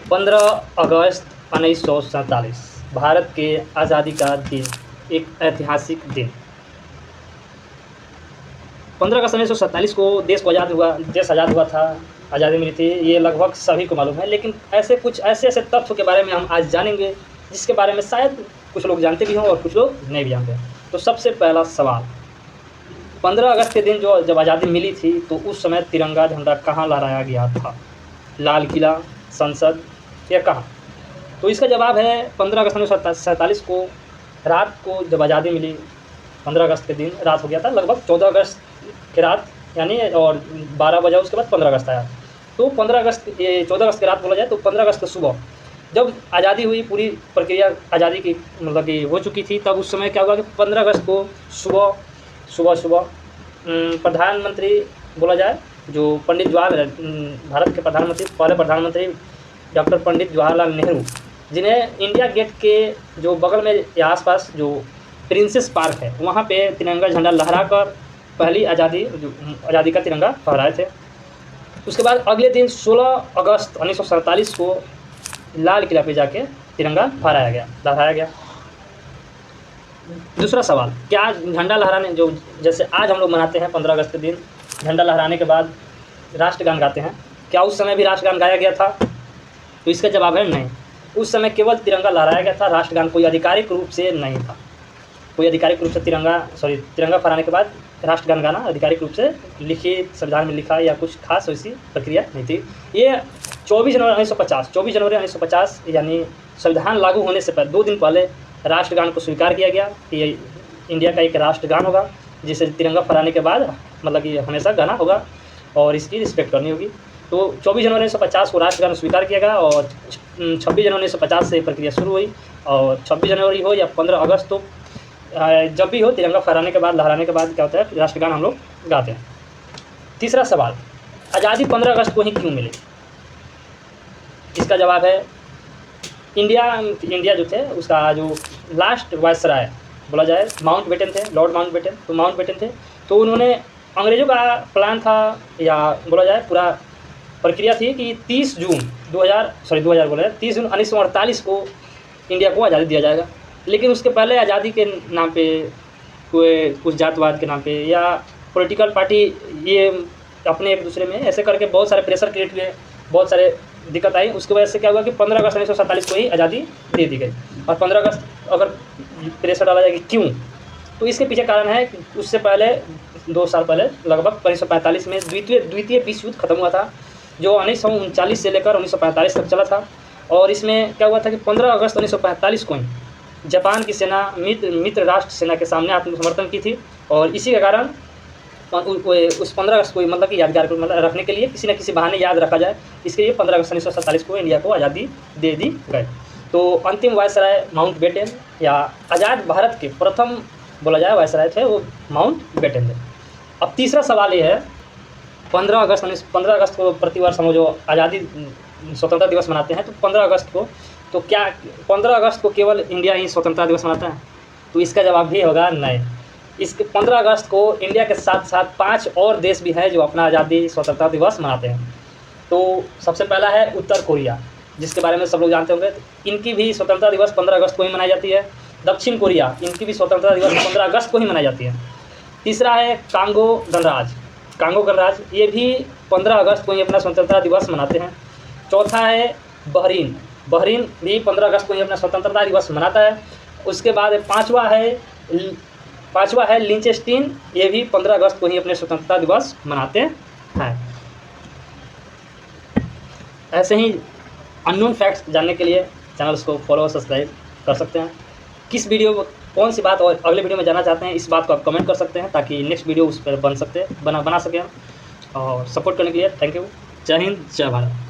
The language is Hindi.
15 अगस्त 1947 भारत के आज़ादी का दिन, एक ऐतिहासिक दिन। 15 अगस्त 1947 को देश आज़ाद हुआ था, आज़ादी मिली थी, ये लगभग सभी को मालूम है। लेकिन ऐसे तथ्यों के बारे में हम आज जानेंगे, जिसके बारे में शायद कुछ लोग जानते भी हों और कुछ लोग नहीं भी जानते हैं। तो सबसे पहला सवाल, 15 अगस्त के दिन जब आज़ादी मिली थी, तो उस समय तिरंगा झंडा कहाँ लहराया गया था? लाल किला, संसद या कहाँ? तो इसका जवाब है 15 अगस्त 1947 को रात को जब आज़ादी मिली, 15 अगस्त के दिन रात हो गया था, लगभग 14 अगस्त की रात यानी, और 12 बजा उसके बाद 15 अगस्त आया। तो 14 अगस्त की रात बोला जाए तो 15 अगस्त सुबह जब आज़ादी हुई, पूरी प्रक्रिया आज़ादी की मतलब कि हो चुकी थी, तब उस समय क्या हुआ कि 15 अगस्त को सुबह प्रधानमंत्री बोला जाए, जो पंडित भारत के प्रधानमंत्री, पहले प्रधानमंत्री डॉक्टर पंडित जवाहरलाल नेहरू, जिन्हें इंडिया गेट के जो बगल में या आसपास जो प्रिंसेस पार्क है, वहाँ पे तिरंगा झंडा लहराकर पहली आज़ादी का तिरंगा फहराए थे। उसके बाद अगले दिन 16 अगस्त 1947 को लाल किला पे जाके तिरंगा लहराया गया। दूसरा सवाल, क्या झंडा लहराने जो जैसे आज हम लोग मनाते हैं 15 अगस्त के दिन, झंडा लहराने के बाद राष्ट्रगान गाते हैं, क्या उस समय भी राष्ट्रगान गाया गया था? तो इसका जवाब है नहीं। उस समय केवल तिरंगा लहराया गया था, राष्ट्रगान कोई आधिकारिक रूप से नहीं था। कोई आधिकारिक रूप से तिरंगा फहराने के बाद राष्ट्रगान गाना आधिकारिक रूप से लिखित संविधान में लिखा या कुछ खास वैसी प्रक्रिया नहीं थी। ये 24 जनवरी 1950 यानी संविधान लागू होने से पहले 2 दिन पहले राष्ट्रगान को स्वीकार किया गया कि ये इंडिया का एक राष्ट्रगान होगा, जिसे तिरंगा फहराने के बाद मतलब कि हमेशा गाना होगा और इसकी रिस्पेक्ट करनी होगी। तो 24 जनवरी 1950 को राष्ट्रगान स्वीकार किया गया और 26 जनवरी 1950 से प्रक्रिया शुरू हुई। और 26 जनवरी हो या 15 अगस्त हो, जब भी हो, तिरंगा फहराने के बाद, लहराने के बाद क्या होता है, राष्ट्रगान हम लोग गाते हैं। तीसरा सवाल, आज़ादी 15 अगस्त को ही क्यों मिली? इसका जवाब है इंडिया जो थे, उसका जो लास्ट वायसराय बोला जाए माउंटबेटन थे, लॉर्ड माउंटबेटन। तो माउंटबेटन थे, तो उन्होंने, अंग्रेज़ों का प्लान था या बोला जाए पूरा प्रक्रिया थी कि 30 जून 1948 को इंडिया को आज़ादी दिया जाएगा। लेकिन उसके पहले आज़ादी के नाम पे कुछ जातवाद के नाम पे या पॉलिटिकल पार्टी ये अपने एक दूसरे में ऐसे करके बहुत सारे प्रेशर क्रिएट हुए, बहुत सारे दिक्कत आई। उसकी वजह से क्या हुआ कि 15 अगस्त 1947 को ही आज़ादी दे दी गई। और 15 अगस्त अगर प्रेशर डाला जाए कि क्यों, तो इसके पीछे कारण है कि उससे पहले 2 साल पहले लगभग 1945 में द्वितीय विश्व युद्ध खत्म हुआ था, जो 1939 से लेकर 1945 तक चला था। और इसमें क्या हुआ था कि 15 अगस्त 1945 को ही जापान की सेना मित्र राष्ट्र सेना के सामने आत्मसमर्पण की थी। और इसी के कारण उस 15 अगस्त को मतलब कि यादगार को मतलब रखने के लिए किसी न किसी बहाने याद रखा जाए, इसके लिए 15 अगस्त 1947 को इंडिया को आज़ादी दे दी गई। तो अंतिम वायसराय माउंटबेटन या आज़ाद भारत के प्रथम बोला जाए वायसराय थे, वो माउंटबेटन थे। अब तीसरा सवाल ये है, 15 अगस्त को प्रतिवर्ष हम जो आज़ादी स्वतंत्रता दिवस मनाते हैं, तो 15 अगस्त को, तो क्या 15 अगस्त को केवल इंडिया ही स्वतंत्रता दिवस मनाता है? तो इसका जवाब भी होगा नहीं। इसके 15 अगस्त को इंडिया के साथ साथ 5 और देश भी हैं जो अपना आज़ादी स्वतंत्रता दिवस मनाते हैं। तो सबसे पहला है उत्तर कोरिया, जिसके बारे में सब लोग जानते होंगे। इनकी भी स्वतंत्रता दिवस 15 अगस्त को ही मनाई जाती है। दक्षिण कोरिया, इनकी भी स्वतंत्रता दिवस 15 अगस्त को ही मनाई जाती है। तीसरा है कांगो गणराज्य, ये भी 15 अगस्त को ही अपना स्वतंत्रता दिवस मनाते हैं। चौथा है बहरीन भी 15 अगस्त को ही अपना स्वतंत्रता दिवस मनाता है। उसके बाद पाँचवा है लिंचेस्टीन, ये भी 15 अगस्त को ही अपने स्वतंत्रता दिवस मनाते हैं। ऐसे ही अननोन फैक्ट्स जानने के लिए चैनल को फॉलो और सब्सक्राइब कर सकते हैं। कौन सी बात और अगले वीडियो में जानना चाहते हैं, इस बात को आप कमेंट कर सकते हैं, ताकि नेक्स्ट वीडियो उस पर बना सकें। और सपोर्ट करने के लिए थैंक यू। जय हिंद, जय भारत।